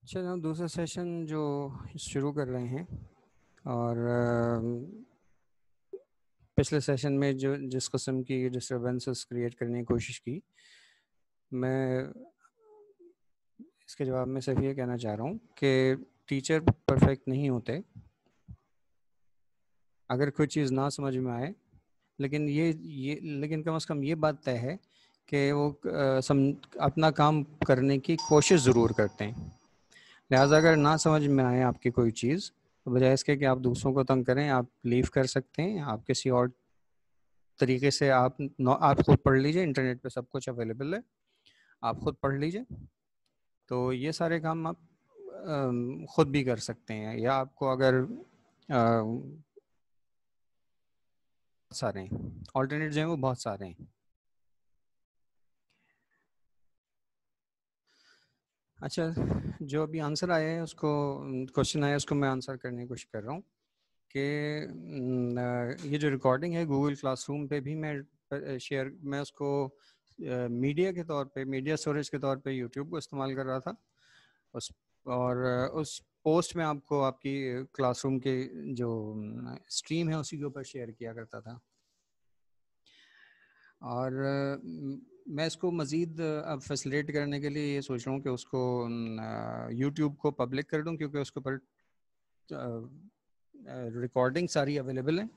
चलो दूसरा सेशन जो शुरू कर रहे हैं। और पिछले सेशन में जो जिस किस्म की डिस्टर्बेंसेस क्रिएट करने की कोशिश की, मैं इसके जवाब में सिर्फ ये कहना चाह रहा हूँ कि टीचर परफेक्ट नहीं होते। अगर कोई चीज़ ना समझ में आए, लेकिन कम से कम ये बात तय है कि वो अपना काम करने की कोशिश ज़रूर करते हैं। लिहाजा अगर ना समझ में आए आपकी कोई चीज़, तो बजाय इसके कि आप दूसरों को तंग करें, आप लीव कर सकते हैं। आप किसी और तरीके से आप खुद पढ़ लीजिए, इंटरनेट पे सब कुछ अवेलेबल है, आप खुद पढ़ लीजिए। तो ये सारे काम आप खुद भी कर सकते हैं, या आपको अगर सारे हैं ऑल्टरनेट जो हैं वो बहुत सारे हैं। अच्छा, जो अभी आंसर आया है उसको, क्वेश्चन आया है उसको मैं आंसर करने की कोशिश कर रहा हूँ कि ये जो रिकॉर्डिंग है गूगल क्लासरूम पे भी मैं उसको मीडिया के तौर पे, मीडिया स्टोरेज के तौर पे यूट्यूब को इस्तेमाल कर रहा था उस और उस पोस्ट में आपको आपकी क्लासरूम के जो स्ट्रीम है उसी के ऊपर शेयर किया करता था। और मैं इसको मज़ीद अब फैसिलिटेट करने के लिए ये सोच रहा हूँ कि उसको यूट्यूब को पब्लिक कर दूँ, क्योंकि उसके ऊपर रिकॉर्डिंग सारी अवेलेबल है,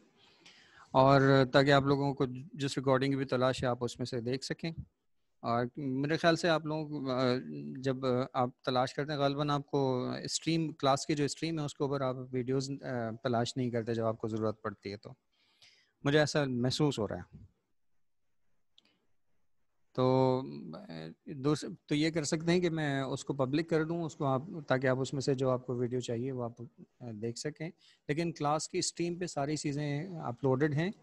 और ताकि आप लोगों को जिस रिकॉर्डिंग की भी तलाश है आप उसमें से देख सकें। और मेरे ख्याल से आप लोग जब आप तलाश करते हैं, ग़ालिबन आपको स्ट्रीम, क्लास की जो स्ट्रीम है उसके ऊपर आप वीडियोस तलाश नहीं करते जब आपको ज़रूरत पड़ती है। तो मुझे ऐसा महसूस हो रहा है। तो तो ये कर सकते हैं कि मैं उसको पब्लिक कर दूं उसको, आप ताकि आप उसमें से जो आपको वीडियो चाहिए वो आप देख सकें। लेकिन क्लास की स्ट्रीम पे सारी चीज़ें अपलोडेड हैं,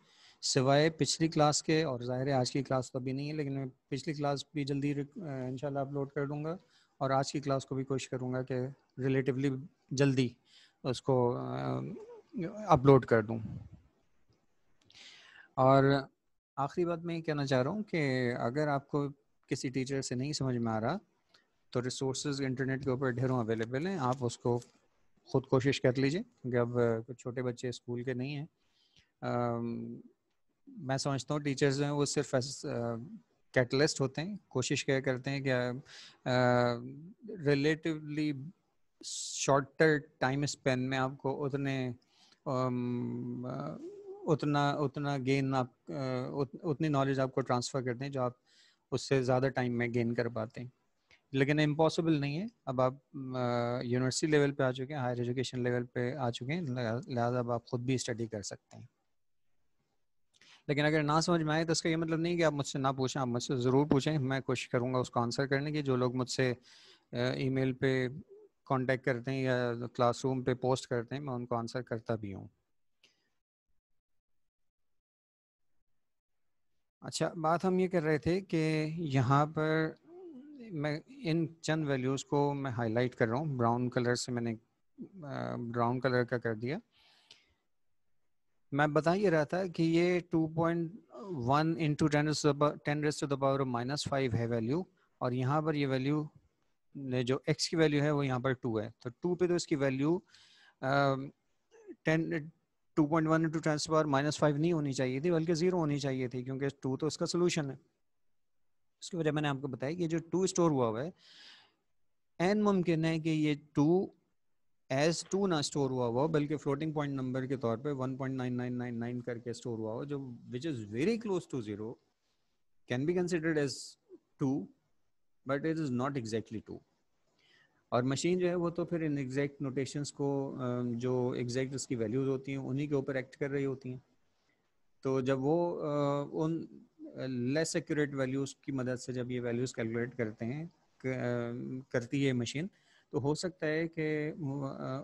सिवाय पिछली क्लास के। और ज़ाहिर है आज की क्लास तो अभी नहीं है, लेकिन मैं पिछली क्लास भी जल्दी इंशाल्लाह अपलोड कर दूंगा, और आज की क्लास को भी कोशिश करूंगा कि रिलेटिवली जल्दी उसको अपलोड कर दूं। और आखिरी बात मैं ये कहना चाह रहा हूँ कि अगर आपको किसी टीचर से नहीं समझ में आ रहा, तो रिसोर्सेज इंटरनेट के ऊपर ढेरों अवेलेबल हैं, आप उसको खुद कोशिश कर लीजिए, क्योंकि अब कुछ छोटे बच्चे स्कूल के नहीं हैं। मैं समझता हूँ टीचर्स हैं वो सिर्फ कैटलिस्ट होते हैं, कोशिश क्या करते हैं क्या रिलेटिवली शॉर्टर टाइम स्पेन में आपको उतना उतना गेन आप उतनी नॉलेज आपको ट्रांसफ़र करते हैं जो आप उससे ज़्यादा टाइम में गेन कर पाते हैं। लेकिन इम्पॉसिबल नहीं है। अब आप यूनिवर्सिटी लेवल पे आ चुके हैं, हायर एजुकेशन लेवल पे आ चुके हैं, लिहाजा अब आप खुद भी स्टडी कर सकते हैं। लेकिन अगर ना समझ में आए तो इसका ये मतलब नहीं कि आप मुझसे ना पूछें, आप मुझसे ज़रूर पूछें, मैं कोशिश करूँगा उसको आंसर करने की। जो लोग मुझसे ईमेल पे कांटेक्ट करते हैं या क्लासरूम पे पोस्ट करते हैं, मैं उनको आंसर करता भी हूँ। अच्छा, बात हम ये कर रहे थे कि यहाँ पर मैं इन चंद वैल्यूज़ को मैं हाईलाइट कर रहा हूँ, ब्राउन कलर से मैंने ब्राउन कलर का कर दिया। मैं बता ये रहा था कि ये 2.1 इंटू 10⁻⁻⁵ है वैल्यू, और यहाँ पर ये वैल्यू जो x की वैल्यू है वो यहाँ पर 2 है। तो 2 पे तो इसकी वैल्यू 2.1 इंटू 10⁻⁻5 नहीं होनी चाहिए थी, बल्कि 0 होनी चाहिए थी, क्योंकि 2 तो इसका सोल्यूशन है। उसकी वजह मैंने आपको बताया कि जो 2 स्टोर हुआ है, एन मुमकिन है कि ये 2 एज 2 ना स्टोर हुआ हो, बल्कि फ्लोटिंग पॉइंट नंबर के तौर पे 1.9999 करके स्टोर हुआ हो, जो which is very close to 0, can be considered as 2, but it is not exactly 2। और मशीन जो है वो तो फिर इन एग्जैक्ट नोटेशंस को, जो एग्जैक्ट उसकी वैल्यूज़ होती हैं उन्हीं के ऊपर एक्ट कर रही होती हैं। तो जब वो उन लेस एक्यूरेट वैल्यूज़ की मदद से जब ये वैल्यूज़ कैलकुलेट करते हैं, करती है मशीन, तो हो सकता है कि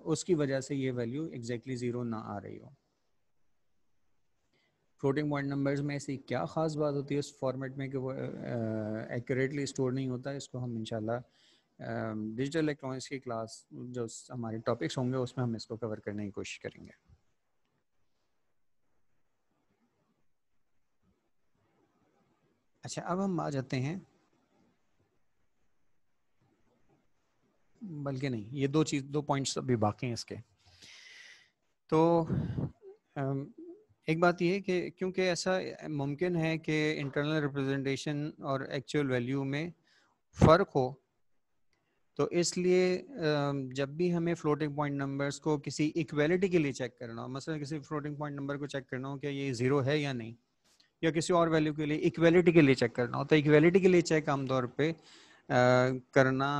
उसकी वजह से ये वैल्यू एग्जैक्टली 0 ना आ रही हो। फ्लोटिंग पॉइंट नंबर्स में ऐसी क्या ख़ास बात होती है उस फॉर्मेट में कि वो एक्यूरेटली स्टोर नहीं होता? इसको हम इंशाल्लाह डिजिटल इलेक्ट्रॉनिक्स की क्लास जो हमारे टॉपिक्स होंगे उसमें हम इसको कवर करने की कोशिश करेंगे। अच्छा, अब हम आ जाते हैं बल्कि नहीं, ये दो पॉइंट्स अभी बाकी हैं इसके। तो एक बात ये है कि क्योंकि ऐसा मुमकिन है कि इंटरनल रिप्रेजेंटेशन और एक्चुअल वैल्यू में फ़र्क हो, तो इसलिए जब भी हमें फ्लोटिंग पॉइंट नंबर्स को किसी इक्वलिटी के लिए चेक करना हो, मसलन किसी फ्लोटिंग पॉइंट नंबर को चेक करना हो कि ये 0 है या नहीं, या किसी और वैल्यू के लिए इक्वलिटी के लिए चेक करना हो, तो इक्वलिटी के लिए चेक आमतौर पे करना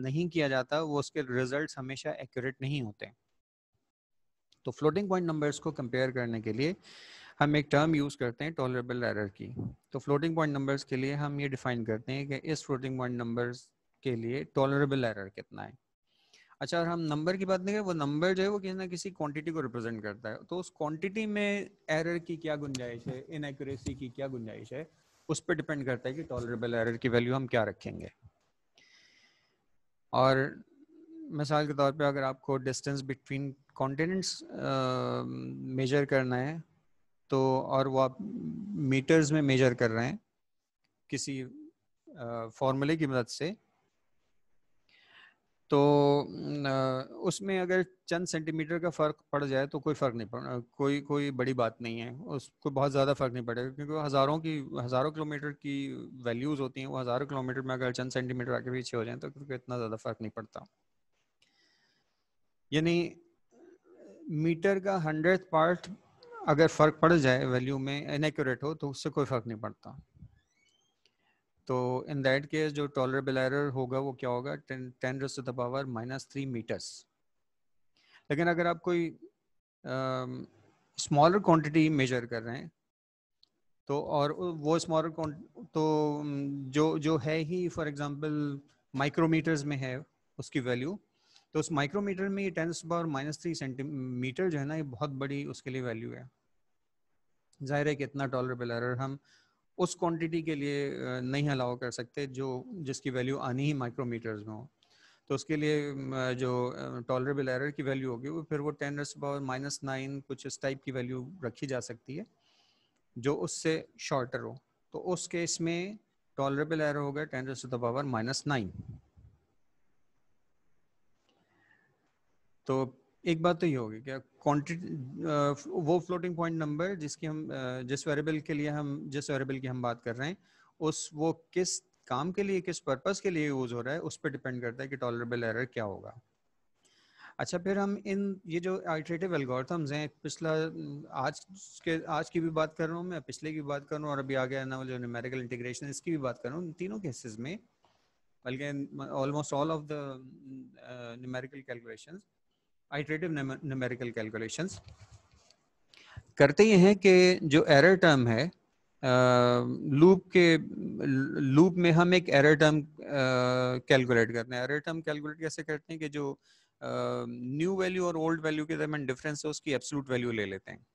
नहीं किया जाता, वो उसके रिजल्ट्स हमेशा एक्यूरेट नहीं होते। तो फ्लोटिंग पॉइंट नंबर्स को कंपेयर करने के लिए हम एक टर्म यूज़ करते हैं टॉलरेबल एरर की। तो फ्लोटिंग पॉइंट नंबर्स के लिए हम ये डिफाइन करते हैं कि इस फ्लोटिंग पॉइंट नंबर्स के लिए टॉलरेबल एरर कितना है। अच्छा, और हम नंबर की बात नहीं करें, वो नंबर जो है वो किसी ना किसी क्वांटिटी को रिप्रेजेंट करता है, तो उस क्वांटिटी में एरर की क्या गुंजाइश है, इनएक्यूरेसी की क्या गुंजाइश है, उस पर डिपेंड करता है कि टॉलरेबल एरर की वैल्यू हम क्या रखेंगे। और मिसाल के तौर पे अगर आपको डिस्टेंस बिटवीन कॉन्टिनेंट्स मेजर करना है, तो और वो आप मीटर्स में मेजर कर रहे हैं किसी फॉर्मूले की मदद से, तो उसमें अगर चंद सेंटीमीटर का फ़र्क पड़ जाए तो कोई फ़र्क नहीं पड़, कोई बड़ी बात नहीं है, उसको बहुत ज़्यादा फ़र्क नहीं पड़ेगा, क्योंकि वो हज़ारों किलोमीटर की वैल्यूज़ होती हैं, वो हज़ारों किलोमीटर में अगर चंद सेंटीमीटर आगे पीछे हो जाए तो इतना ज़्यादा फ़र्क नहीं पड़ता। यानी मीटर का 100th पार्ट अगर फ़र्क पड़ जाए वैल्यू में, इनएक्यूरेट हो, तो उससे कोई फ़र्क नहीं पड़ता। तो इन दैट केस जो टॉलरेबल एरर होगा वो क्या होगा, 10⁻³ मीटर्स। लेकिन अगर आप कोई स्मॉलर क्वांटिटी मेजर कर रहे हैं, तो और वो स्मॉलर तो जो है ही फॉर एग्जांपल माइक्रोमीटर्स में है उसकी वैल्यू, तो उस माइक्रोमीटर में ये 10⁻³ सेंटीमीटर जो है ना, ये बहुत बड़ी उसके लिए वैल्यू है। जाहिर है कि इतना टॉलरेबल एरर हम उस क्वांटिटी के लिए नहीं अलाउ कर सकते जिसकी वैल्यू आनी ही माइक्रोमीटर्स में हो। तो उसके लिए जो टॉलरेबल एरर की वैल्यू होगी वो फिर वो 10⁻⁹ कुछ इस टाइप की वैल्यू रखी जा सकती है जो उससे शॉर्टर हो। तो उस केस में टॉलरेबल एरर होगा 10⁻⁹। तो एक बात तो ये होगी क्या, क्वांटिटी वो फ्लोटिंग पॉइंट नंबर जिसकी हम जिस वेरिएबल की हम बात कर रहे हैं, वो किस काम के लिए, किस पर्पस के लिए यूज हो रहा है, उस पर डिपेंड करता है कि टॉलरेबल एरर क्या होगा। अच्छा, फिर हम ये जो आइटरेटिव एल्गोरिथम्स हैं, आज की भी बात कर रहा हूँ मैं, पिछले की भी बात कर रहा हूँ, और अभी आ गया ना जो न्यूमेरिकल इंटीग्रेशन, इसकी भी बात कर रहा हूँ, तीनों केसेस में, बल्कि almost all of the numerical calculations, iterative numerical calculations करते ये हैं कि जो एरर टर्म है लूप में हम एक एरर टर्म कैलकुलेट करते हैं। एरर टर्म कैलकुलेट कैसे करते हैं कि जो न्यू वैल्यू और ओल्ड वैल्यू के दरमियान डिफरेंस है उसकी एब्सोल्यूट वैल्यू ले लेते हैं,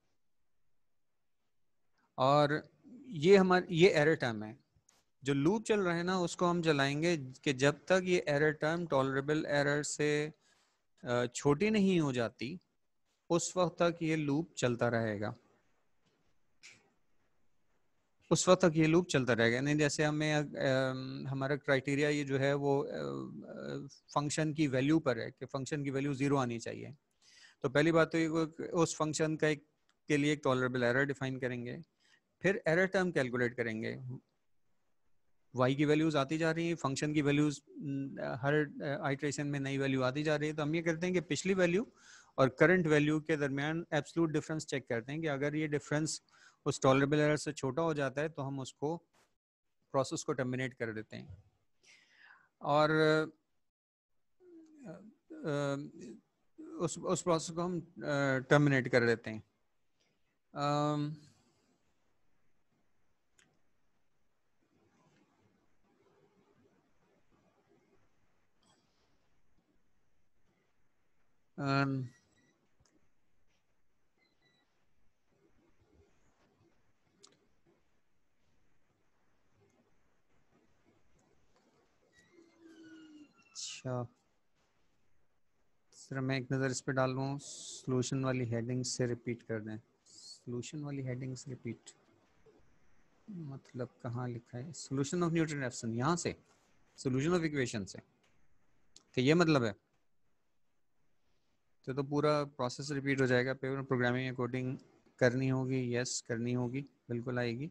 और ये एरर टर्म है। जो लूप चल रहा है ना, उसको हम चलाएंगे कि जब तक ये एरर टर्म टॉलरेबल एरर से छोटी नहीं हो जाती, उस वक्त तक ये लूप चलता रहेगा, उस वक्त तक ये लूप चलता रहेगा। नहीं, जैसे हमारा क्राइटेरिया ये जो है वो फंक्शन की वैल्यू पर है कि फंक्शन की वैल्यू 0 आनी चाहिए। तो पहली बात तो ये उस फंक्शन के लिए एक टॉलरेबल एरर डिफाइन करेंगे, फिर एरर टर्म कैलकुलेट करेंगे। y की वैल्यूज आती जा रही है, फंक्शन की वैल्यूज हर आइट्रेशन में नई वैल्यू आती जा रही है, तो हम ये करते हैं कि पिछली वैल्यू और करंट वैल्यू के दरमियान एब्सोल्यूट डिफरेंस चेक करते हैं कि अगर ये डिफरेंस उस टॉलरेबल एरर से छोटा हो जाता है तो हम उसको प्रोसेस को टर्मिनेट कर देते हैं। और उस प्रोसेस को हम टर्मिनेट कर देते हैं। अच्छा, सर मैं एक नज़र इस पे डाल रहा हूँ, सोल्यूशन वाली हेडिंग से रिपीट कर दें। सोल्यूशन वाली हेडिंग से रिपीट मतलब कहाँ लिखा है? सोल्यूशन ऑफ न्यूटन रेफसन, यहाँ से सोल्यूशन ऑफ इक्वेशन से तो ये मतलब है, तो पूरा प्रोसेस रिपीट हो जाएगा। पेपर प्रोग्रामिंग या कोडिंग करनी होगी, यस करनी होगी, बिल्कुल आएगी।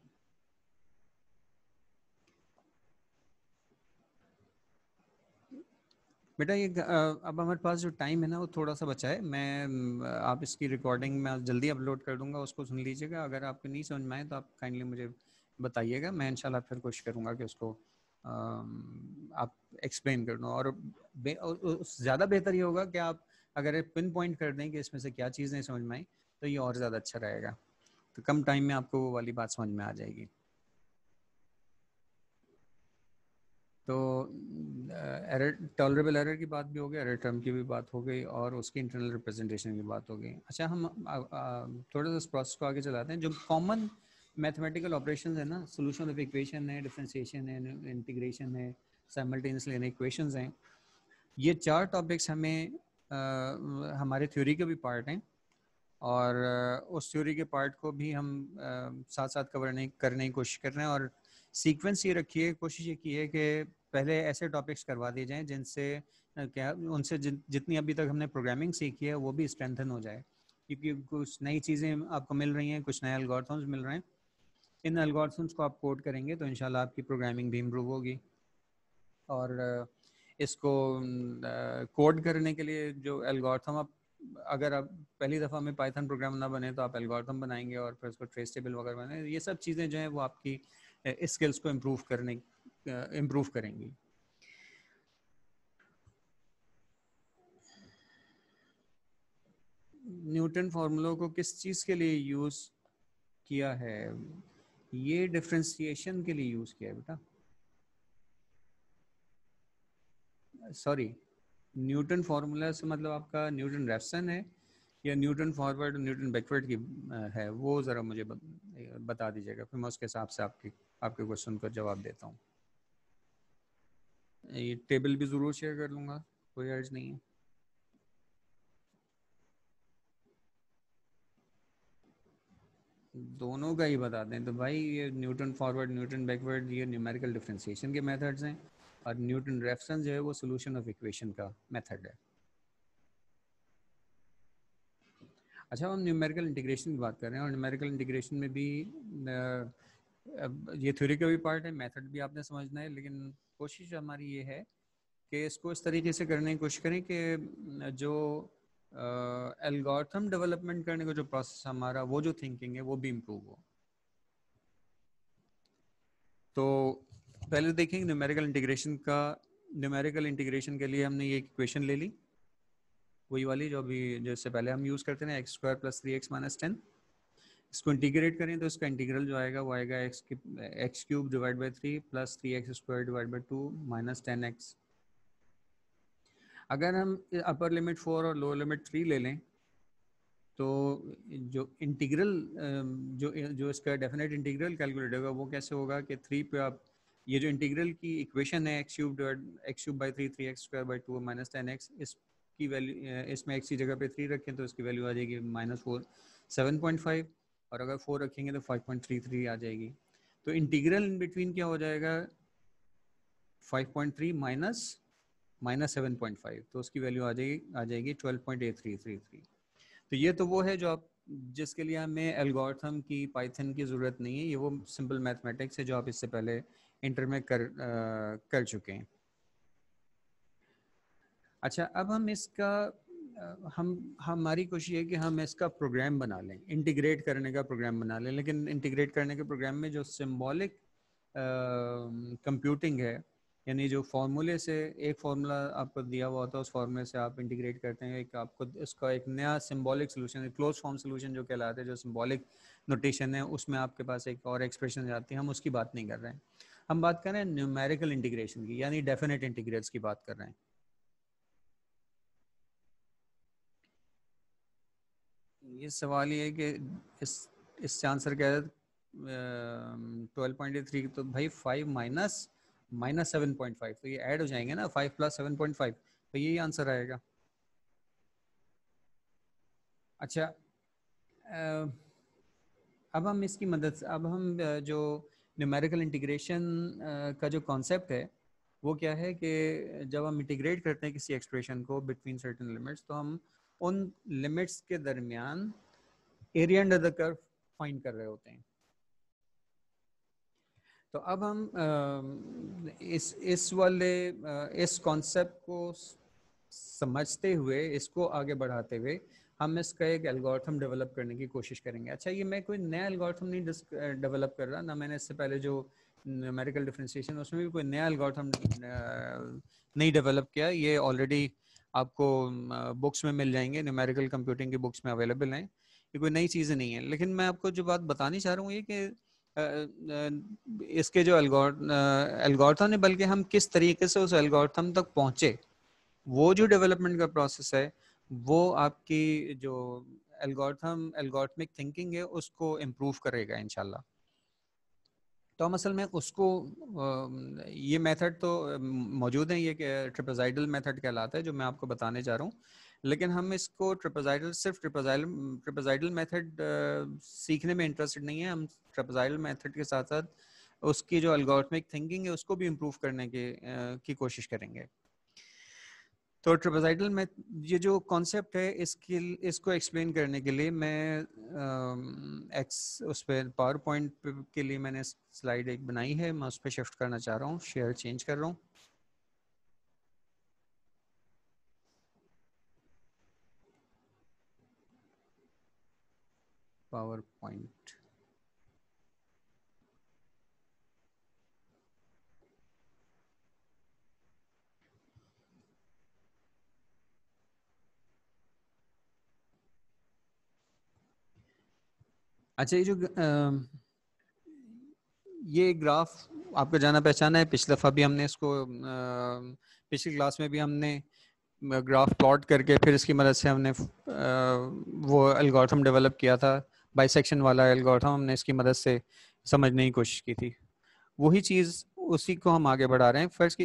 बेटा ये अब हमारे पास जो टाइम है ना वो थोड़ा सा बचा है। मैं आप इसकी रिकॉर्डिंग मैं जल्दी अपलोड कर दूंगा, उसको सुन लीजिएगा। अगर आपको नहीं समझ में आए तो आप काइंडली मुझे बताइएगा, मैं इंशाल्लाह फिर कोशिश करूंगा कि उसको आप एक्सप्लेन कर दो। और ज़्यादा बेहतर ये होगा कि आप अगर पिन पॉइंट कर दें कि इसमें से क्या चीज़ नहीं समझ में आई तो ये और ज़्यादा अच्छा रहेगा, तो कम टाइम में आपको वो वाली बात समझ में आ जाएगी। तो एरर, टॉलरेबल एरर की बात भी हो गई, एरर टर्म की भी बात हो गई, और उसकी इंटरनल रिप्रेजेंटेशन की बात हो गई। अच्छा, हम थोड़ा सा इस प्रोसेस को आगे चलाते हैं। जो कॉमन मैथमेटिकल ऑपरेशंस है ना, सोल्यूशन ऑफ इक्वेशन है, डिफरेंशिएशन है, इंटीग्रेशन है, साइमल्टेनियसली इक्वेशंस हैं, ये चार टॉपिक्स हमें हमारे थ्योरी के भी पार्ट हैं, और उस थ्योरी के पार्ट को भी हम साथ साथ करने की कोशिश कर रहे हैं। और सीक्वेंस ये रखिए, कोशिश ये की है कि पहले ऐसे टॉपिक्स करवा दिए जाएं जिनसे क्या उनसे जितनी अभी तक हमने प्रोग्रामिंग सीखी है वो भी स्ट्रेंथन हो जाए, क्योंकि कुछ नई चीज़ें आपको मिल रही हैं, कुछ नए एल्गोरिथम्स मिल रहे हैं। इन एल्गोरिथम्स को आप कोड करेंगे तो इंशाल्लाह आपकी प्रोग्रामिंग भी इम्प्रूव होगी। और इसको कोड करने के लिए जो एल्गोरिथम, आप अगर आप पहली दफ़ा में पाइथन प्रोग्राम ना बने तो आप एल्गोरिथम बनाएंगे और फिर उसको ट्रेस टेबल वगैरह बनाएंगे। ये सब चीज़ें जो हैं वो आपकी स्किल्स को इम्प्रूव करेंगी। न्यूटन फार्मूलों को किस चीज़ के लिए यूज़ किया है? ये डिफरेंशिएशन के लिए यूज़ किया है बेटा, सॉरी। न्यूटन फार्मूला से मतलब आपका न्यूटन रेफसन है या न्यूटन फॉरवर्ड न्यूटन बैकवर्ड की है? वो ज़रा मुझे बता दीजिएगा, फिर मैं उसके हिसाब से आपके क्वेश्चन का जवाब देता हूँ। ये टेबल भी ज़रूर शेयर कर लूँगा, कोई अर्ज नहीं है। दोनों का ही बता दें तो भाई, ये न्यूटन फॉरवर्ड न्यूटन बैकवर्ड ये न्यूमेरिकल डिफरेंशिएशन के मेथड्स हैं, और न्यूटन रेफसन जो है वो सोल्यूशन ऑफ इक्वेशन का मेथड है। अच्छा, हम न्यूमेरिकल इंटीग्रेशन की बात कर रहे हैं, और न्यूमेरिकल इंटीग्रेशन में भी ये थ्योरी का भी पार्ट है, मेथड भी आपने समझना है, लेकिन कोशिश हमारी ये है कि इसको इस तरीके से करने की कोशिश करें कि जो एल्गोरिथम डेवलपमेंट करने का जो प्रोसेस हमारा, वो जो थिंकिंग है वो भी इम्प्रूव हो। तो पहले देखेंगे न्यूमेरिकल इंटीग्रेशन का। न्यूमेरिकल इंटीग्रेशन के लिए हमने ये इक्वेशन ले ली, वही वाली जो अभी जैसे पहले हम यूज़ करते हैं, x square plus 3x minus 10। इसको इंटीग्रेट करें तो इसका इंटीग्रल जो आएगा वो आएगा x cube divide by 3 plus 3x square divide by 2 minus 10x। अगर हम अपर लिमिट 4 और लोअर लिमिट 3 ले लें तो जो इंटीग्रल जो जो इसका डेफिनेट इंटीग्रल कैलकुलेट होगा वो कैसे होगा कि 3 पे आप ये जो इंटीग्रल की इक्वेशन है x cube by 3 3x square by 2 minus 10x, इसकी वैल्यू इसमें x की जगह पे 3 रखें तो इसकी वैल्यू आ जाएगी -4 7.5, और अगर 4 रखेंगे तो 5.33 आ जाएगी। तो इंटीग्रल इन बिटवीन क्या हो जाएगा, 5.3 माइनस 7.5, तो उसकी वैल्यू आ जाएगी 12.8333। तो ये तो वो है जो आप जिसके लिए हमें एल्गोरिथम की, पाइथन की ज़रूरत नहीं है, ये वो सिंपल मैथमेटिक्स है जो आप इससे पहले इंटर में कर चुके हैं। अच्छा, अब हम इसका हम हमारी कोशिश है कि हम इसका प्रोग्राम बना लें, इंटीग्रेट करने का प्रोग्राम बना लें। लेकिन इंटीग्रेट करने के प्रोग्राम में जो सिंबॉलिक कंप्यूटिंग है, यानी जो फार्मूले से एक फार्मूला आपको दिया हुआ होता है, उस फार्मूले से आप इंटीग्रेट करते हैं, एक आपको इसका एक नया symbolic solution, close form solution जो कहलाते हैं, जो सिंबॉलिक नोटेशन है, उसमें आपके पास एक और एक्सप्रेशन जाती है। हम उसकी बात नहीं कर रहे हैं, हम बात कर रहे हैं न्यूमेरिकल इंटीग्रेशन की, यानी डेफिनेट इंटीग्रल्स की बात कर रहे हैं। ये सवाल ये है कि इससे आंसर क्या है, 12.3 तो भाई 5 माइनस 7.5, तो ये ऐड हो जाएंगे ना, 5 प्लस 7.5, तो यही आंसर आएगा। अच्छा, अब हम इसकी मदद से, अब हम जो न्यूमेरिकल इंटीग्रेशन का जो कॉन्सेप्ट है वो क्या है कि जब हम इंटीग्रेट करते हैं किसी एक्सप्रेशन को बिटवीन सर्टेन लिमिट्स, तो हम उन लिमिट्स के दरमियान area under the curve find कर रहे होते हैं। तो अब हम इस वाले इस कॉन्सेप्ट को समझते हुए, इसको आगे बढ़ाते हुए, हम इसका एक एल्गोरिथम डेवलप करने की कोशिश करेंगे। अच्छा, ये मैं कोई नया एल्गोरिथम नहीं डेवलप कर रहा ना, मैंने इससे पहले जो न्यूमेरिकल डिफरेंशिएशन उसमें भी कोई नया एल्गोरिथम नहीं डेवलप किया। ये ऑलरेडी आपको बुक्स में मिल जाएंगे, न्यूमेरिकल कंप्यूटिंग की बुक्स में अवेलेबल हैं। ये कोई नई चीज़ नहीं है। लेकिन मैं आपको जो बात बतानी चाह रहा हूँ ये कि इसके जो एल्गोरिथम है, बल्कि हम किस तरीके से उस एल्गोरिथम तक पहुँचे, वो जो डेवलपमेंट का प्रोसेस है, वो आपकी जो एल्गोरिथमिक थिंकिंग है उसको इम्प्रूव करेगा इंशाल्लाह। तो हम असल में उसको ये मेथड तो मौजूद है, ये ट्रिपेज़ाइडल मेथड कहलाता है जो मैं आपको बताने जा रहा हूँ। लेकिन हम इसको सिर्फ ट्रिपेज़ाइडल मेथड सीखने में इंटरेस्टेड नहीं है। हम ट्रिपेज़ाइडल मेथड के साथ साथ उसकी जो एल्गोरिथमिक थिंकिंग है उसको भी इम्प्रूव करने की कोशिश करेंगे। तो ट्रिपेज़ाइडल में ये जो कॉन्सेप्ट है, इसको एक्सप्लेन करने के लिए मैं उस पर पावर पॉइंट के लिए मैंने स्लाइड एक बनाई है, मैं उस पर शिफ्ट करना चाह रहा हूँ, शेयर चेंज कर रहा हूँ। पावर पॉइंट, अच्छा, ये ग्राफ आपका जाना पहचाना है। पिछले दफ़ा भी हमने इसको पिछली क्लास में भी हमने ग्राफ प्लॉट करके फिर इसकी मदद से हमने वो एल्गोरिथम डेवलप किया था, बाइसेक्शन वाला एल्गोरिथम हमने इसकी मदद से समझने की कोशिश की थी। वही चीज़ उसी को हम आगे बढ़ा रहे हैं। फ़र्ज़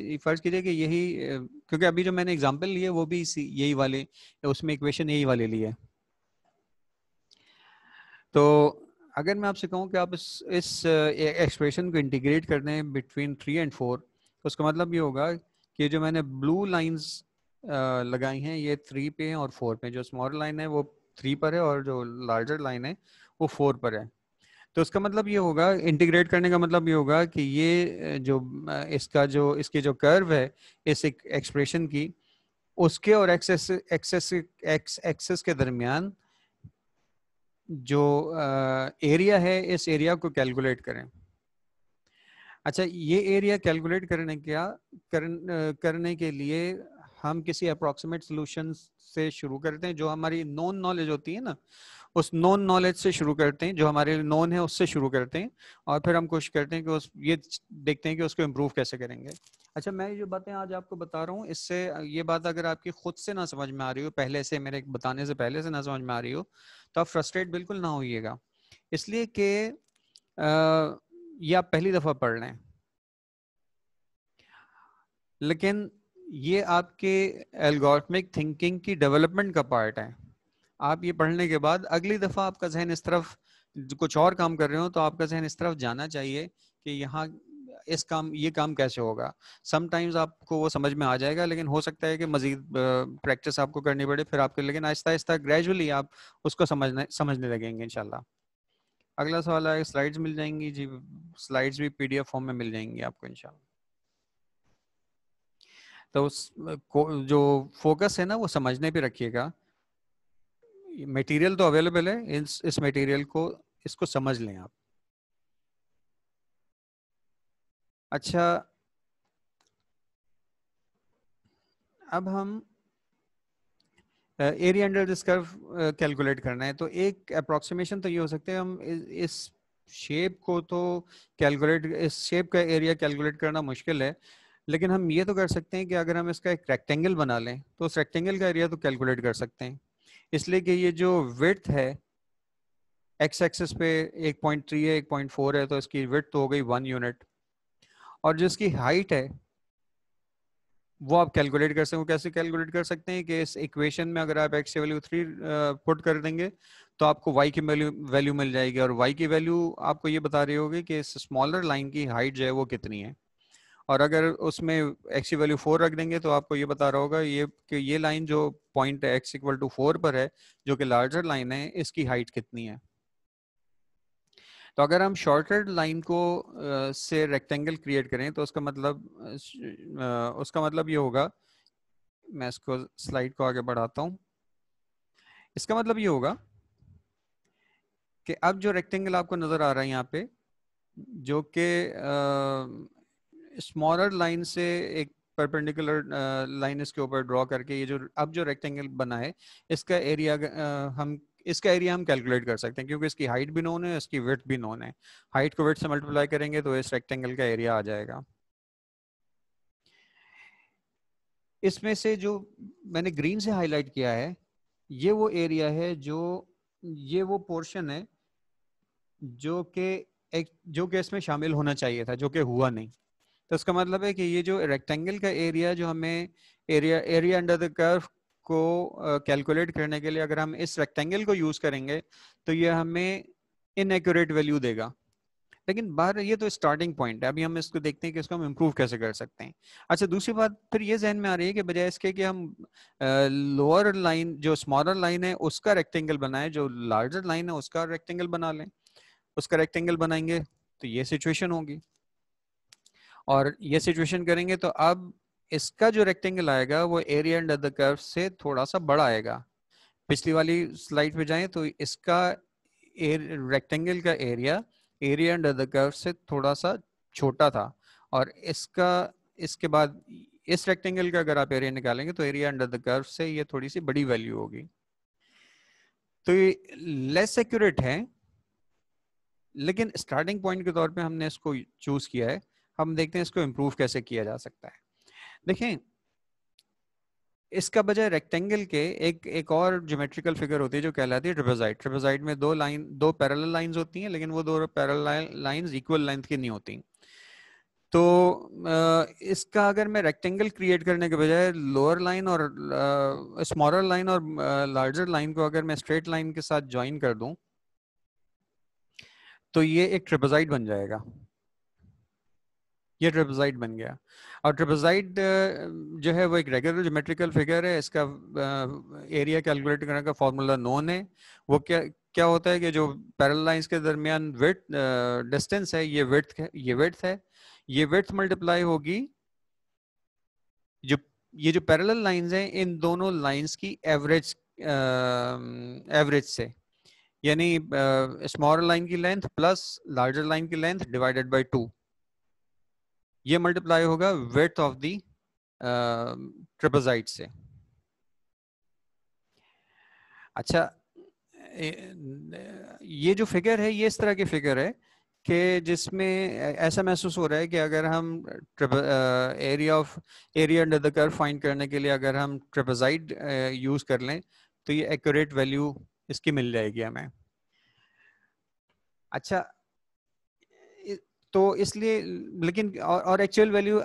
कीजिए कि यही, क्योंकि अभी जो मैंने एग्जांपल लिए वो भी यही वाले, उसमें इक्वेशन यही वाले लिए। तो अगर मैं आपसे कहूँ कि आप इस एक्सप्रेशन को इंटीग्रेट कर दें बिटवीन 3 और 4, तो उसका मतलब ये होगा कि जो मैंने ब्लू लाइंस लगाई हैं ये 3 पे हैं और 4 पे। जो स्मॉल लाइन है वो 3 पर है और जो लार्जर लाइन है वो 4 पर है। तो उसका मतलब ये होगा, इंटीग्रेट करने का मतलब ये होगा कि ये इसकी जो कर्व है इस एक्सप्रेशन की, उसके और एक्सेस के दरमियान जो एरिया है, इस एरिया को कैलकुलेट करें। अच्छा, ये एरिया कैलकुलेट करने के लिए हम किसी अप्रॉक्सीमेट सॉल्यूशन से शुरू करते हैं। जो हमारी नॉन नॉलेज होती है ना, उस नॉन नॉलेज से शुरू करते हैं, जो हमारे नॉन है उससे शुरू करते हैं, और फिर हम कोशिश करते हैं कि ये देखते हैं कि उसको इम्प्रूव कैसे करेंगे। अच्छा, मैं जो बातें आज आपको बता रहा हूँ, इससे ये बात अगर आपकी खुद से ना समझ में आ रही हो, पहले से मेरे बताने से पहले से ना समझ में आ रही हो, तो आप फ्रस्ट्रेट बिल्कुल ना होइएगा, इसलिए कि ये आप पहली दफ़ा पढ़ रहे हैं। लेकिन ये आपके एल्गोरिथमिक थिंकिंग की डेवलपमेंट का पार्ट है। आप ये पढ़ने के बाद अगली दफ़ा आपका जहन इस तरफ कुछ और काम कर रहे हो तो आपका जहन इस तरफ जाना चाहिए कि यहाँ ये काम कैसे होगा। समटाइम्स आपको वो समझ में आ जाएगा, लेकिन हो सकता है कि मजीद प्रैक्टिस आपको करनी पड़े फिर आपके, लेकिन आहिस्ता आहिस्ता ग्रेजुअली आप उसको समझने लगेंगे इंशाल्लाह। अगला सवाल है, स्लाइड्स मिल जाएंगी जी? स्लाइड्स भी PDF फॉर्म में मिल जाएंगी आपको इंशाल्लाह। तो जो फोकस है ना वो समझने पे रखिएगा। मटेरियल तो अवेलेबल है, इस मटेरियल को इसको समझ लें आप। अच्छा, अब हम area under this curve calculate करना है। तो एक अप्रोक्सीमेशन तो ये हो सकता है, हम इस शेप को तो इस शेप का एरिया कैलकुलेट करना मुश्किल है, लेकिन हम ये तो कर सकते हैं कि अगर हम इसका एक रेक्टेंगल बना लें तो उस रेक्टेंगल का एरिया तो कैलकुलेट कर सकते हैं। इसलिए कि ये जो विड्थ है एक्स एक्सिस पे 1.3 है, 1.4 है, तो इसकी विड्थ तो हो गई 1 यूनिट, और जो इसकी हाइट है वो आप कैलकुलेट कर सकते हो। कैसे कैलकुलेट कर सकते हैं कि इस इक्वेशन में अगर आप x की वैल्यू 3 पुट कर देंगे तो आपको y की वैल्यू मिल जाएगी, और y की वैल्यू आपको ये बता रही होगी कि इस स्मॉलर लाइन की हाइट जो है वो कितनी है। और अगर उसमें x की वैल्यू 4 रख देंगे तो आपको ये बता रहा होगा ये कि ये लाइन जो पॉइंट x इक्वल टू 4 पर है, जो कि लार्जर लाइन है, इसकी हाइट कितनी है। तो अगर हम शॉर्टेड लाइन को से रेक्टेंगल क्रिएट करें तो उसका मतलब ये होगा, मैं इसको स्लाइड को आगे बढ़ाता हूँ। इसका मतलब ये होगा कि अब जो रेक्टेंगल आपको नजर आ रहा है यहाँ पे, जो कि स्मॉलर लाइन से एक परपेंडिकुलर लाइन इसके ऊपर ड्रॉ करके ये जो अब जो रेक्टेंगल बना है, इसका एरिया हम कैलकुलेट कर सकते हैं, क्योंकि इसकी हाइट भी नोन है, इसकी विड्थ भी नोन है। हाइट को विड्थ से मल्टीप्लाई करेंगे तो इस रेक्टेंगल का एरिया आ जाएगा। इसमें से जो मैंने ग्रीन से हाईलाइट किया है, ये वो एरिया है, ये वो पोर्शन है जो कि इसमें शामिल होना चाहिए था, जो कि हुआ नहीं। तो इसका मतलब है कि ये जो रेक्टेंगल का एरिया, जो हमें एरिया अंडर द कर्व को कैलकुलेट करने के लिए अगर हम इस रेक्टेंगल को यूज करेंगे तो ये हमें इनएक्यूरेट वैल्यू देगा। लेकिन बाहर ये तो स्टार्टिंग पॉइंट है, अभी हम इसको देखते हैं कि इसको हम इम्प्रूव कैसे कर सकते हैं। अच्छा, दूसरी बात फिर ये जहन में आ रही है कि बजाय इसके कि हम लोअर लाइन जो स्मॉलर लाइन है उसका रेक्टेंगल बनाए, जो लार्जर लाइन है उसका रेक्टेंगल बना लें। उसका रेक्टेंगल बनाएंगे तो ये सिचुएशन होगी, और ये सिचुएशन करेंगे तो अब इसका जो रेक्टेंगल आएगा वो एरिया अंडर द कर्व से थोड़ा सा बड़ा आएगा। पिछली वाली स्लाइड पे जाएं तो इसका रेक्टेंगल का एरिया अंडर द कर्व से थोड़ा सा छोटा था, और इसके बाद इस रेक्टेंगल का अगर आप एरिया निकालेंगे तो एरिया अंडर द कर्व से ये थोड़ी सी बड़ी वैल्यू होगी। तो ये लेस एक्यूरेट है, लेकिन स्टार्टिंग पॉइंट के तौर पे हमने इसको चूज किया है। हम देखते हैं इसको इम्प्रूव कैसे किया जा सकता है। देखें, इसका बजाय रेक्टेंगल के एक और ज्योमेट्रिकल फिगर होती है जो कहलाती है ट्रेपेजॉइड। ट्रेपेजॉइड में दो पैरेलल लाइंस होती हैं, लेकिन वो दो पैरेलल लाइंस इक्वल लेंथ की नहीं होती। तो इसका अगर मैं रेक्टेंगल क्रिएट करने के बजाय लोअर लाइन और स्मॉलर लाइन और लार्जर लाइन को अगर मैं स्ट्रेट लाइन के साथ ज्वाइन कर दूं तो ये एक ट्रेपेजॉइड बन जाएगा। ये ट्रेपेजॉइड बन गया। और ट्रेपेजॉइड जो है वो एक रेगुलर ज्योमेट्रिकल फिगर है। इसका एरिया कैलकुलेट करने का फॉर्मूला नोन है। वो क्या क्या होता है कि जो पैरेलल लाइंस के दरमियान विड्थ डिस्टेंस है, ये विड्थ है। ये विड्थ मल्टीप्लाई होगी जो ये जो पैरेलल लाइंस हैं इन दोनों लाइंस की एवरेज से, यानी स्मॉलर लाइन की लेंथ प्लस लार्जर लाइन की लेंथ डिवाइडेड बाय 2, ये मल्टीप्लाई होगा विड्थ ऑफ द ट्रेपेजॉइड से। अच्छा, ये जो फिगर है ये इस तरह की फिगर है कि जिसमें ऐसा महसूस हो रहा है कि अगर हम area under the curve find करने के लिए अगर हम ट्रेपेजॉइड यूज कर लें तो ये एक्यूरेट वैल्यू इसकी मिल जाएगी हमें। अच्छा, तो इसलिए लेकिन और एक्चुअल वैल्यू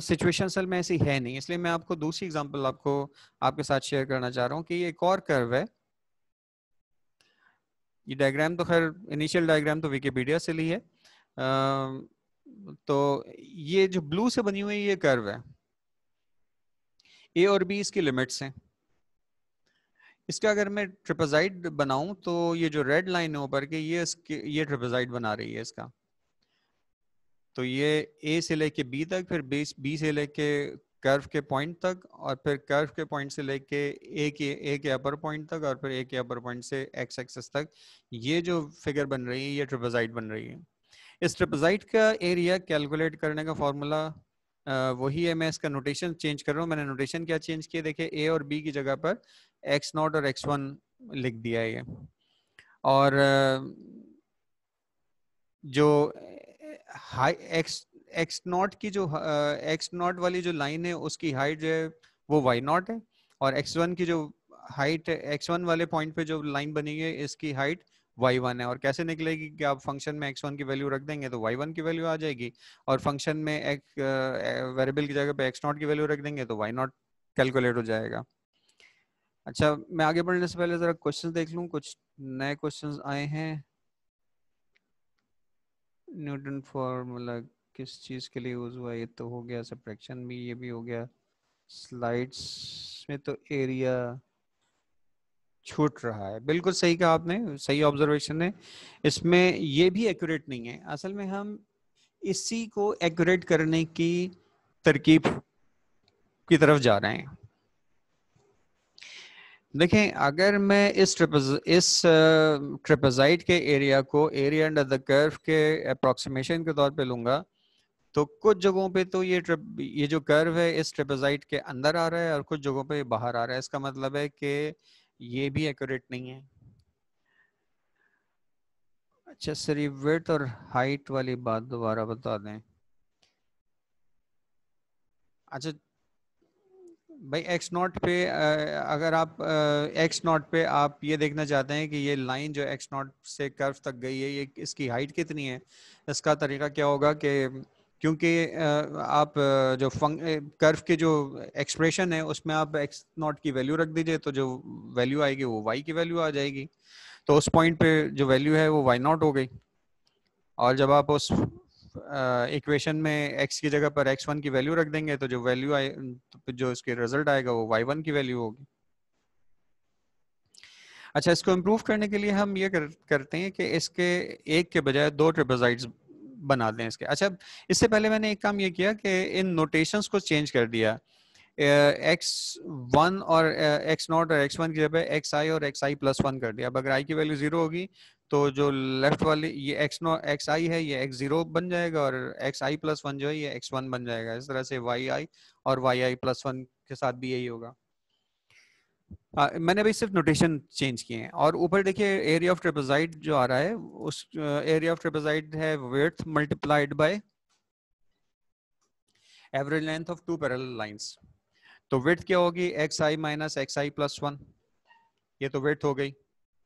सिचुएशन असल में ऐसी है नहीं, इसलिए मैं आपको दूसरी एग्जांपल आपके साथ शेयर करना चाह रहा हूँ कि ये एक और कर्व है। ये डायग्राम तो खैर इनिशियल डायग्राम तो विकिपीडिया से ली है। तो ये जो ब्लू से बनी हुई ये कर्व है, ए और बी इसकी लिमिट्स हैं। इसका अगर मैं ट्रेपेजॉइड बनाऊं तो ये जो रेड लाइन है ऊपर के ये ट्रेपेजॉइड बना रही है इसका। तो ये ए से लेके बी तक, फिर बी से लेके कर्व के पॉइंट तक, और फिर कर्व के पॉइंट से लेके ए के अपर पॉइंट तक, और फिर ए के अपर पॉइंट से एक्स एक्सिस तक ये जो फिगर बन रही है ये ट्रेपेजॉइड बन रही है। इस ट्रेपेजॉइड का एरिया कैलकुलेट करने का फॉर्मूला वही है। मैं इसका नोटेशन चेंज कर रहा हूँ। मैंने नोटेशन क्या चेंज किया, देखिए ए और बी की जगह पर x0 और x1 लिख दिया है ये। और जो हाई एक्स नॉट की जो एक्स नॉट वाली जो लाइन है उसकी हाइट जो है वो वाई नॉट है, और x1 की जो हाइट है x1 वाले पॉइंट पे जो लाइन बनी है इसकी हाइट y1 है। और कैसे निकलेगी कि आप फंक्शन में x1 की वैल्यू रख देंगे तो y1 की वैल्यू आ जाएगी, और फंक्शन में वेरिएबल की जगह पे x0 की वैल्यू रख देंगे तो y0 कैलकुलेट हो जाएगा। अच्छा, मैं आगे बढ़ने से पहले जरा क्वेश्चन देख लूँ, कुछ नए क्वेश्चंस आए हैं। न्यूटन फॉर्मूला किस चीज़ के लिए यूज़ हुआ, ये तो हो गया सब्ट्रैक्शन भी, ये भी हो गया। स्लाइड्स में तो एरिया छूट रहा है, बिल्कुल सही कहा आपने, सही ऑब्जर्वेशन है। इसमें ये भी एक्यूरेट नहीं है, असल में हम इसी को एक्यूरेट करने की तरकीब की तरफ जा रहे हैं। देखें, अगर मैं इस ट्रेपेजाइड के एरिया को एरिया अंडर द कर्व के अप्रोक्सीमेशन के तौर पे लूंगा, तो कुछ जगहों पे तो ये जो कर्व है इस ट्रेपेजाइड के अंदर आ रहा है और कुछ जगहों पे बाहर आ रहा है। इसका मतलब है कि ये भी एक्यूरेट नहीं है। अच्छा, सिर्फ विड्थ और हाइट वाली बात दोबारा बता दें। अच्छा भाई, एक्स नॉट पे अगर आप एक्स नॉट पे आप ये देखना चाहते हैं कि ये लाइन जो एक्स नॉट से कर्व तक गई है, ये इसकी हाइट कितनी है, इसका तरीका क्या होगा कि क्योंकि आप जो कर्व के जो एक्सप्रेशन है उसमें आप एक्स नॉट की वैल्यू रख दीजिए, तो जो वैल्यू आएगी वो वाई की वैल्यू आ जाएगी। तो उस पॉइंट पे जो वैल्यू है वो वाई नॉट हो गई, और जब आप उस इक्वेशन में x की जगह पर x1 की वैल्यू रख देंगे तो जो वैल्यू आए, तो जो इसके रिजल्ट आएगा वो y1 की वैल्यू होगी। अच्छा, इसको इम्प्रूव करने के लिए हम ये करते हैं कि इसके एक के बजाय दो ट्रिपेजाइड्स बना दें इसके। अच्छा, इससे पहले मैंने एक काम ये किया कि इन नोटेशंस को चेंज कर दिया। x1 और x0 और x1 की जगह xi और xi प्लस 1 कर दिया। अब अगर i की वैल्यू 0 होगी तो जो लेफ्ट वाली ये xi है ये x0 बन जाएगा, और xi प्लस 1 जो है ये x1 बन जाएगा। इस तरह से yi और yi प्लस 1 के साथ भी यही होगा। मैंने अभी सिर्फ नोटेशन चेंज किए हैं। और ऊपर देखिए एरिया ऑफ ट्रेपेजाइड जो आ रहा है, उस एरिया ऑफ ट्रेपेजाइड है width multiplied by average length of two parallel lines. तो विड्थ क्या होगी, x i minus x i plus 1, ये तो विड्थ हो गई।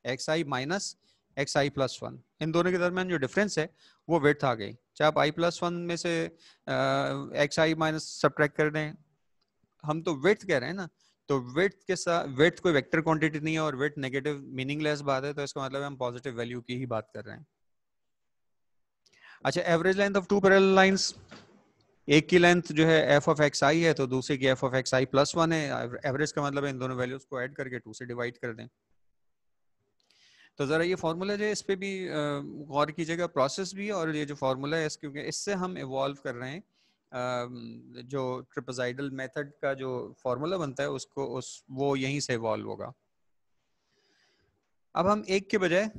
X i minus x i plus 1, इन दोनों के दरमियान जो डिफरेंस है वो विड्थ आ गई। चाहे आप आई प्लस 1 में से एक्स आई माइनस सब्ट्रैक्ट कर दें, हम तो विड्थ कह रहे हैं ना। तो विड्थ के साथ, विड्थ कोई वेक्टर क्वांटिटी नहीं है और विड्थ नेगेटिव मीनिंगलेस बात है, तो इसका मतलब हम पॉजिटिव वैल्यू की ही बात कर रहे हैं। अच्छा, average length of two parallel lines, एक की लेंथ जो है एफ ऑफ एक्स आई है तो दूसरे की F of x i plus 1 है। एवरेज का मतलब है इन दोनों वैल्यूज को ऐड करके 2 से डिवाइड कर दें। तो ज़रा ये फार्मूला जो है इस पे भी गौर कीजिएगा, प्रोसेस भी, और ये जो फार्मूला है क्योंकि इससे हम इवॉल्व कर रहे हैं। जो ट्रिपेजाइडल मेथड का जो फार्मूला बनता है उसको वो यहीं से इवॉल्व होगा। अब हम एक के बजाय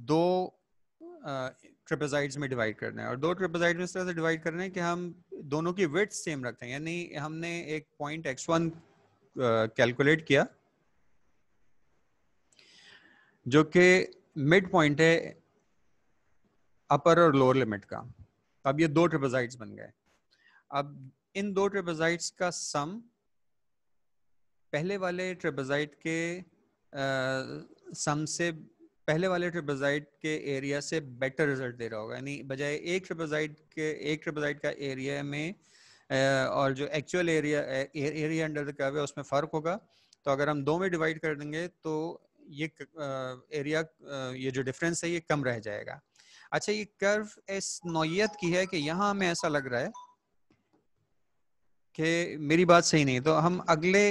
दो ट्रिपेजाइड्स में डिवाइड करना है, और दो ट्रिपेजाइड में इस तरह से डिवाइड करना है कि हम दोनों की विड्थ सेम रखते हैं। यानी हमने एक पॉइंट x1 कैलकुलेट किया जो कि मिड पॉइंट है अपर और लोअर लिमिट का। अब ये दो ट्रिपेजाइड्स बन गए। अब इन दो ट्रिपेजाइड्स का सम पहले वाले ट्रिपेजाइड के सम से, पहले वाले ट्रिपेजाइड के एरिया से बेटर रिजल्ट दे रहा होगा। यानी बजाय एक ट्रिपेजाइड का एरिया में और जो actual area under the curve है उसमें फ़र्क होगा। तो अगर हम दो में डिवाइड कर देंगे तो ये एरिया, ये जो डिफरेंस है ये कम रह जाएगा। अच्छा, ये कर्व इस नौयत की है कि यहाँ हमें ऐसा लग रहा है कि मेरी बात सही नहीं, तो हम अगले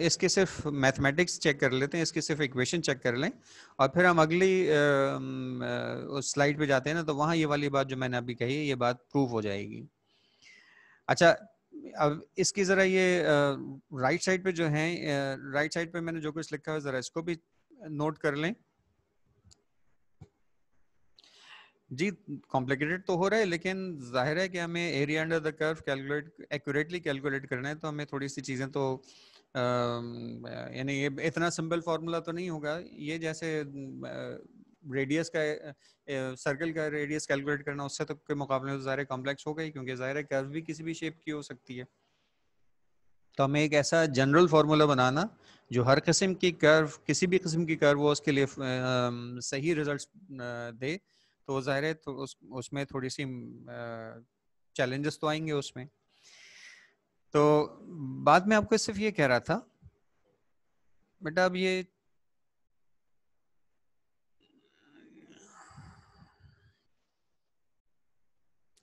इसके सिर्फ मैथमेटिक्स चेक कर लेते हैं, इसके सिर्फ इक्वेशन चेक कर लें, और फिर हम अगली उस स्लाइड पे जाते हैं ना, तो वहाँ ये वाली बात जो मैंने अभी कही ये बात प्रूव हो जाएगी। अच्छा, अब इसकी ज़रा ये राइट साइड पे जो है, राइट साइड पे मैंने जो कुछ लिखा है ज़रा इसको भी नोट कर लें। जी, कॉम्प्लिकेटेड तो हो रहा है, लेकिन जाहिर है कि हमें area under the curve accurately calculate करना है, तो हमें थोड़ी सी चीज़ें तो यानी ये इतना सिंपल फार्मूला तो नहीं होगा। ये जैसे रेडियस का, सर्कल का रेडियस कैलकुलेट करना उससे तो के मुकाबले में ज़ाहिर कॉम्प्लेक्स होगा ही, क्योंकि ज़ाहिर है कर्व भी किसी भी शेप की हो सकती है। तो हमें एक ऐसा जनरल फार्मूला बनाना जो हर किस्म की कर्व, किसी भी किस्म की कर्व हो उसके लिए सही रिजल्ट्स दे। तो जाहिर है तो उसमें थोड़ी सी चैलेंजेस तो आएंगे उसमें। तो बाद में आपको सिर्फ ये कह रहा था बेटा, अब ये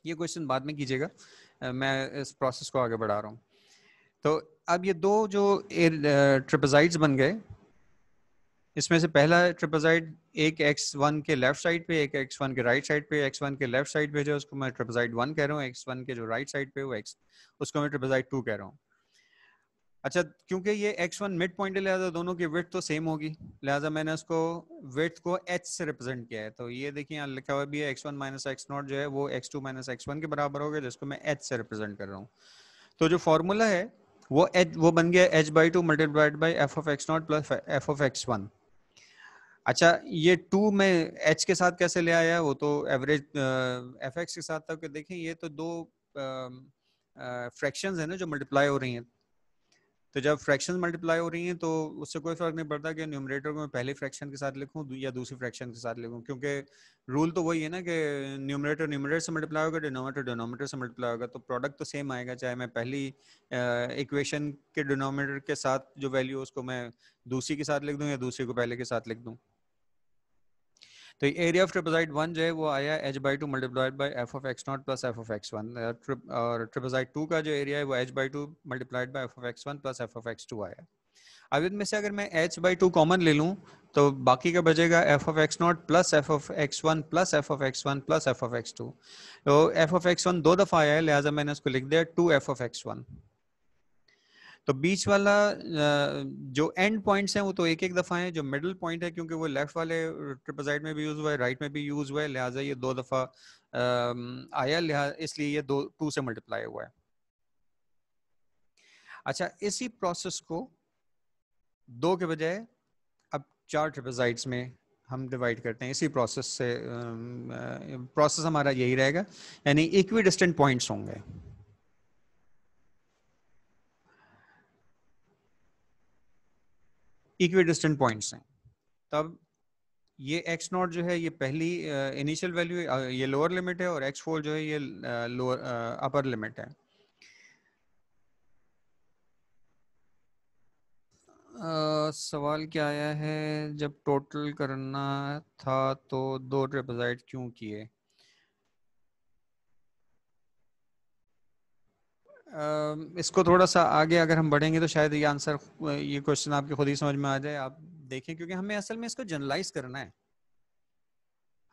ये क्वेश्चन बाद में कीजिएगा, मैं इस प्रोसेस को आगे बढ़ा रहा हूँ। तो अब ये दो जो ट्रिपेजाइड्स बन गए, इसमें से पहला ट्रिपेजाइड एक x1 के लेफ्ट साइड पे, एक x1 के राइट साइड पे, x1 के लेफ्ट साइड पे जो उसको मैं ट्रिपेजाइड 1 कह रहा हूँ, x1 के जो राइट साइड पे वो x उसको मैं ट्रिपेजाइड 2 कह रहा हूँ। अच्छा, क्योंकि ये x1 मिड पॉइंट है लिहाजा दोनों की विड्थ तो सेम होगी, लिहाजा मैंने उसको विड्थ को h से रिप्रेजेंट किया है। तो ये देखिए यहाँ लिखा हुआ भी है x1 माइनस x0 जो है वो x2 माइनस x1 के बराबर हो गया, जिसको मैं h से रिप्रेजेंट कर रहा हूँ। तो जो फॉर्मूला है वो बन गया h/2 multiplied by f of x0 plus f of x1। अच्छा, ये 2 में h के साथ कैसे ले आया, वो तो एवरेज fx के साथ था। कि देखें ये तो दो फ्रैक्शंस है ना जो मल्टीप्लाई हो रही हैं, तो जब फ्रैक्शंस मल्टीप्लाई हो रही हैं तो उससे कोई फर्क नहीं पड़ता कि न्यूमरेटर को मैं पहले फ्रैक्शन के साथ लिखूं या दूसरी फ्रैक्शन के साथ लिखूं, क्योंकि रूल तो वही है ना कि न्यूमरेटर न्यूमरेटर से मल्टीप्लाई होगा, डिनोमिनेटर डिनोमिनेटर से मल्टीप्लाई होगा, तो प्रोडक्ट तो सेम आएगा, चाहे मैं पहली इक्वेशन के डिनोमिनेटर के साथ जो वैल्यू उसको मैं दूसरी के साथ लिख दूं या दूसरी को पहले के साथ लिख दूं। तो एरिया ऑफ ट्रिपेजाइड 1 जो है वो आया h/2 multiplied by f of x0 plus f of x1, और ट्रिपेजाइड 2 का जो एरिया है वो h/2 multiplied by f of x1 plus f of x2 आया। अब इनमें से अगर मैं h/2 कॉमन ले लूं तो बाकी का बचेगा f of x0 plus f of x1 plus f of x1 plus f of x2। तो f ऑफ x1 दो दफा आया है, लिहाजा मैंने उसको लिख दिया 2f ऑफ x1। तो बीच वाला जो एंड पॉइंट्स हैं वो तो एक एक दफा है, जो मिडिल पॉइंट है क्योंकि वो लेफ्ट वाले ट्रिपेजाइड में भी यूज हुआ है, राइट में भी यूज हुआ है, लिहाजा ये दो दफा आया, लिहाजा इसलिए ये 2 से मल्टीप्लाई हुआ है। अच्छा, इसी प्रोसेस को 2 के बजाय अब 4 ट्रिपेजाइड्स में हम डिवाइड करते हैं। इसी प्रोसेस से प्रोसेस हमारा यही रहेगा, यानी इक्वी डिस्टेंट पॉइंट्स होंगे। इक्वी डिस्टेंट पॉइंट्स हैं, तब ये x0 जो है ये पहली इनिशियल वैल्यू है, ये लोअर लिमिट है, और x4 जो है ये लोअर अपर लिमिट है। सवाल क्या आया है, जब टोटल करना था तो 2 ट्रिपेजाइड क्यों किए? इसको थोड़ा सा आगे अगर हम बढ़ेंगे तो शायद ये आंसर, ये क्वेश्चन आपके खुद ही समझ में आ जाए। आप देखें, क्योंकि हमें असल में इसको जनरलाइज करना है,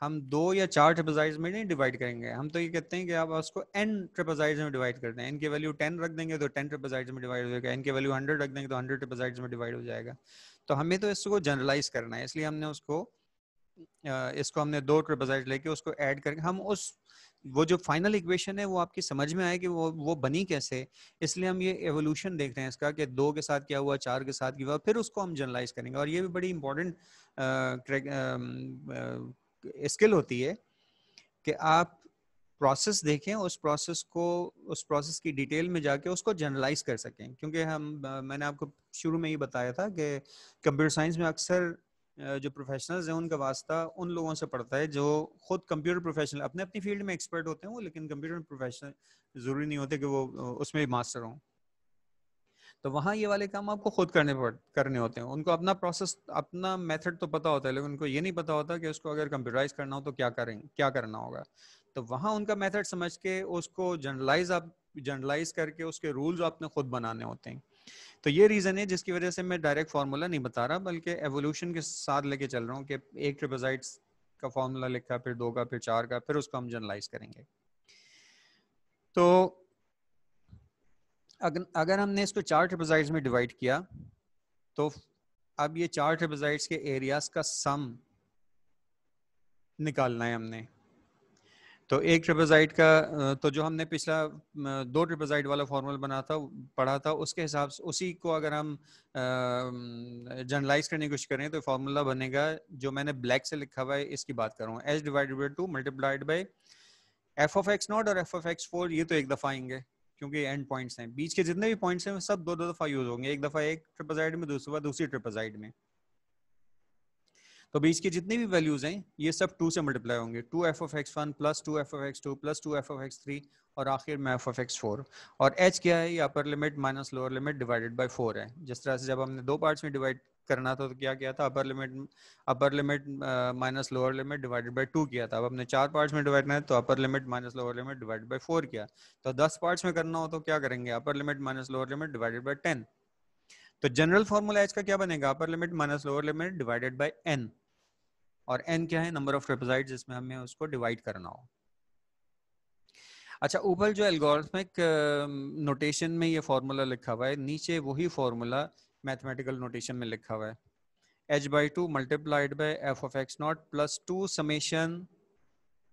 हम 2 या 4 ट्रिपेजाइड्स में नहीं डिवाइड करेंगे। हम तो ये कहते हैं कि आप उसको n ट्रिपेजाइड्स में डिवाइड करते हैं, n की वैल्यू 10 रख देंगे तो 10 ट्रिपेजाइड्स में डिवाइड हो जाएगा, n की वैल्यू 100 रख देंगे तो 100 ट्रिपेजाइड्स में डिवाइड हो जाएगा। तो हमें तो इसको जनरलाइज करना है, इसलिए हमने उसको इसको हमने 2 ट्रिपेजाइड्स लेके उसको ऐड करके हम उस वो जो फाइनल इक्वेशन है वो आपकी समझ में आए कि वो बनी कैसे, इसलिए हम ये एवोल्यूशन देख रहे हैं इसका कि 2 के साथ क्या हुआ, 4 के साथ क्या हुआ, फिर उसको हम जनरलाइज करेंगे। और ये भी बड़ी इंपॉर्टेंट स्किल होती है कि आप प्रोसेस देखें, उस प्रोसेस की डिटेल में जाके उसको जनरलाइज कर सकें। क्योंकि मैंने आपको शुरू में ही बताया था कि कंप्यूटर साइंस में अक्सर जो प्रोफेशनल्स हैं उनका वास्ता उन लोगों से पड़ता है जो खुद कंप्यूटर प्रोफेशनल अपने अपनी फील्ड में एक्सपर्ट होते हैं वो, लेकिन कंप्यूटर प्रोफेशनल ज़रूरी नहीं होते कि वो उसमें भी मास्टर हों। तो वहाँ ये वाले काम आपको खुद करने होते हैं। उनको अपना प्रोसेस, अपना मेथड तो पता होता है, लेकिन उनको ये नहीं पता होता कि उसको अगर कंप्यूटराइज करना हो तो क्या करना होगा। तो वहाँ उनका मेथड समझ के उसको जनरलाइज करके उसके रूल्स आपने खुद बनाने होते हैं। तो ये रीज़न है जिसकी वजह से मैं डायरेक्ट फार्मूला नहीं बता रहा, बल्कि एवोल्यूशन के साथ लेके चल रहा हूँ कि एक ट्रिपेजाइड्स का फार्मूला लिखा, फिर 2 का, फिर 4 का, फिर उसको हम जनरलाइज करेंगे। तो अगर हमने इसको 4 ट्रिपेजाइड्स में डिवाइड किया तो अब ये 4 ट्रिपेजाइड्स के एरियाज का सम निकालना है हमने। तो एक ट्रिपेजाइड का तो जो हमने पिछला 2 ट्रिपेजाइड वाला फॉर्मूला पढ़ा था उसके हिसाब से उसी को अगर हम जनरलाइज करने की कोशिश करें तो फॉर्मूला बनेगा जो मैंने ब्लैक से लिखा हुआ है, इसकी बात कर रहा हूँ, h divided by 2 multiplied by f of x0 और f ऑफ x4। ये तो एक दफा आएंगे क्योंकि एंड पॉइंट्स हैं, बीच के जितने भी पॉइंट्स हैं सब 2 दफा यूज होंगे, एक दफा एक ट्रिपेजाइड में, दूसरी ट्रिपेजाइड में। तो बीच की जितनी भी वैल्यूज हैं ये सब 2 से मल्टीप्लाई होंगे, 2f of x1 plus 2f of x2 plus 2f of x3 और आखिर में f ऑफ x4। और h क्या है, ये upper limit minus lower limit divided by 4 है। जिस तरह से जब हमने 2 पार्ट्स में डिवाइड करना था तो क्या किया था, upper limit minus lower limit divided by 2 किया था। अब हमने 4 पार्ट्स में डिवाइड करना है तो upper limit minus lower limit divided by 4 किया। तो 10 पार्ट्स में करना हो तो क्या करेंगे, upper limit minus lower limit divided by 10। तो जनरल फॉर्मूला एच का क्या बनेगा, upper limit minus lower limit divided by n, और n क्या है, नंबर ऑफ ट्रिपेजॉइड्स जिसमें हमें उसको डिवाइड करना हो। अच्छा, ऊपर जो एल्गोरिथमिक नोटेशन में ये फॉर्मूला लिखा हुआ है, नीचे वही फॉर्मूला मैथमेटिकल नोटेशन में लिखा हुआ है, h/2 multiplied by f of x not plus 2 summation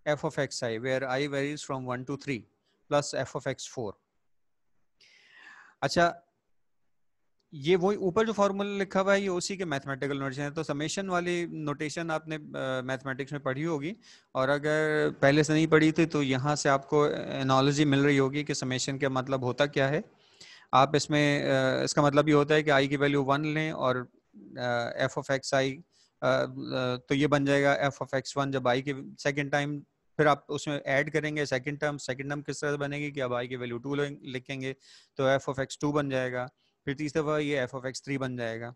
f of xi where I varies from 1 to 3 plus f of x4। अच्छा, ये वही ऊपर जो फॉर्मूला लिखा हुआ है ये उसी के मैथमेटिकल नोटेशन है। तो समेशन वाली नोटेशन आपने मैथमेटिक्स में पढ़ी होगी, और अगर पहले से नहीं पढ़ी थी तो यहाँ से आपको एनालॉजी मिल रही होगी कि समेशन का मतलब होता क्या है। आप इसमें इसका मतलब ये होता है कि आई की वैल्यू 1 लें और एफ ऑफ एक्स आई, तो ये बन जाएगा एफ ऑफ एक्स 1 जब आई के सेकेंड टाइम, फिर आप उसमें ऐड करेंगे सेकंड टर्म किस तरह से बनेगी कि अब आई की वैल्यू 2 लिखेंगे तो एफ ऑफ एक्स 2 बन जाएगा, फिर तीसरी दफा ये एफ ऑफ एक्स 3 बन जाएगा।